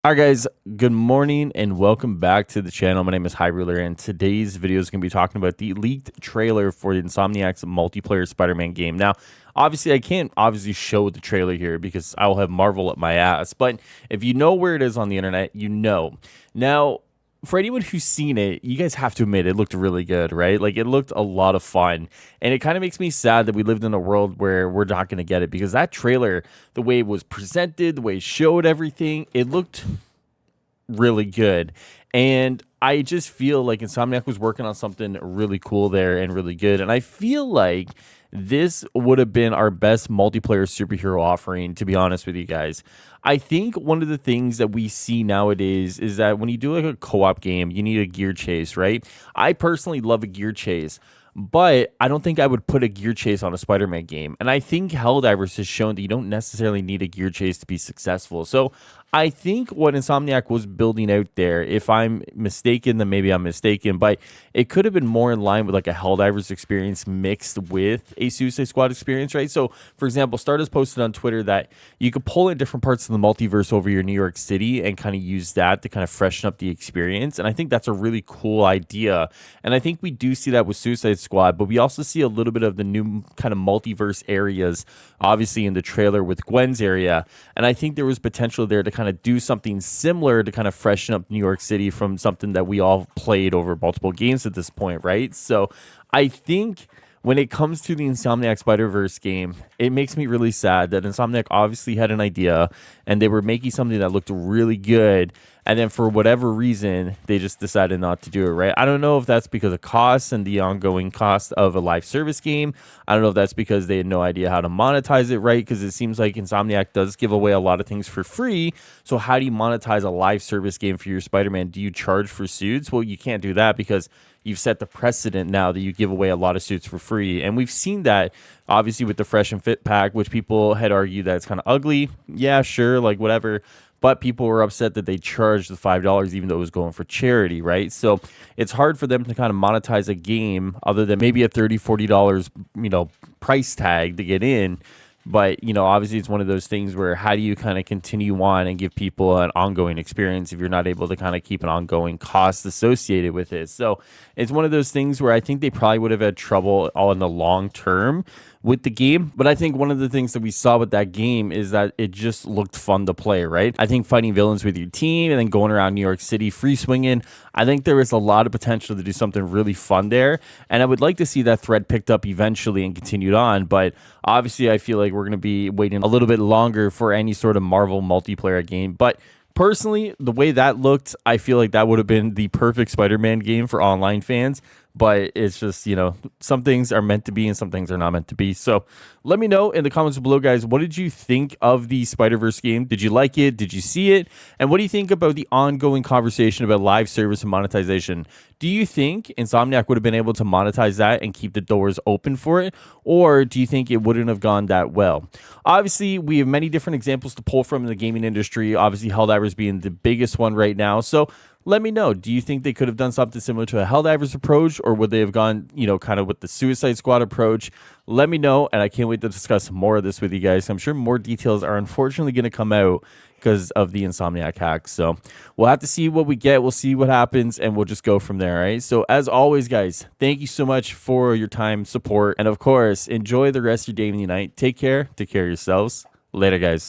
All right, guys, good morning and welcome back to the channel. My name is Highruler, and today's video is going to be talking about the leaked trailer for the INSOMNIAC'S multiplayer Spider-Man game. Now, obviously, I can't show the trailer here because I will have Marvel up my ass, but if you know where it is on the internet, you know. Now, for anyone who's seen it, you guys have to admit it looked really good, right? Like, it looked a lot of fun. And it kind of makes me sad that we lived in a world where we're not going to get it, because that trailer, the way it was presented, the way it showed everything, it looked really good. And I just feel like Insomniac was working on something really cool there and really good. And I feel like this would have been our best multiplayer superhero offering, to be honest with you guys. I think one of the things that we see nowadays is that when you do like a co-op game, you need a gear chase, right? I personally love a gear chase, but I don't think I would put a gear chase on a Spider-Man game. And I think Helldivers has shown that you don't necessarily need a gear chase to be successful. So I think what Insomniac was building out there, if I'm mistaken, then maybe I'm mistaken, but it could have been more in line with like a Helldivers experience mixed with a Suicide Squad experience, right? So, for example, Stardust posted on Twitter that you could pull in different parts of the multiverse over your New York City and kind of use that to kind of freshen up the experience. And I think that's a really cool idea. And I think we do see that with Suicide Squad, but we also see a little bit of the new kind of multiverse areas, obviously in the trailer with Gwen's area. And I think there was potential there to kind of do something similar to kind of freshen up New York City from something that we all played over multiple games at this point, right? So I think when it comes to the Insomniac Spider-Verse game, it makes me really sad that Insomniac obviously had an idea and they were making something that looked really good, and then for whatever reason, they just decided not to do it, right? I don't know if that's because of costs and the ongoing cost of a live service game. I don't know if that's because they had no idea how to monetize it right, because it seems like Insomniac does give away a lot of things for free. So how do you monetize a live service game for your Spider-Man? Do you charge for suits? Well, you can't do that because you've set the precedent now that you give away a lot of suits for free. And we've seen that obviously with the Fresh and Fit pack, which people had argued that it's kind of ugly. Yeah, sure, like whatever. But people were upset that they charged the $5 even though it was going for charity, right? So it's hard for them to kind of monetize a game other than maybe a $30, $40, price tag to get in. But, obviously it's one of those things where how do you kind of continue on and give people an ongoing experience if you're not able to kind of keep an ongoing cost associated with it? So it's one of those things where I think they probably would have had trouble all in the long term with the game. But I think one of the things that we saw with that game is that it just looked fun to play, right? I think fighting villains with your team and then going around New York City free swinging, I think there is a lot of potential to do something really fun there. And I would like to see that thread picked up eventually and continued on. But obviously, I feel like we're going to be waiting a little bit longer for any sort of Marvel multiplayer game. But personally, the way that looked, I feel like that would have been the perfect Spider-Man game for online fans. But it's just, some things are meant to be and some things are not meant to be. So let me know in the comments below, guys, what did you think of the Spider-Verse game? Did you like it? Did you see it? And what do you think about the ongoing conversation about live service and monetization? Do you think Insomniac would have been able to monetize that and keep the doors open for it? Or do you think it wouldn't have gone that well? Obviously, we have many different examples to pull from in the gaming industry. Obviously, Helldivers being the biggest one right now. So let me know. Do you think they could have done something similar to a Helldivers approach, or would they have gone, kind of with the Suicide Squad approach? Let me know, and I can't wait to discuss more of this with you guys. I'm sure more details are unfortunately going to come out because of the Insomniac hack. So we'll have to see what we get. We'll see what happens, and we'll just go from there, right? So as always, guys, thank you so much for your time, support, and of course, enjoy the rest of your day and your night. Take care of yourselves. Later, guys.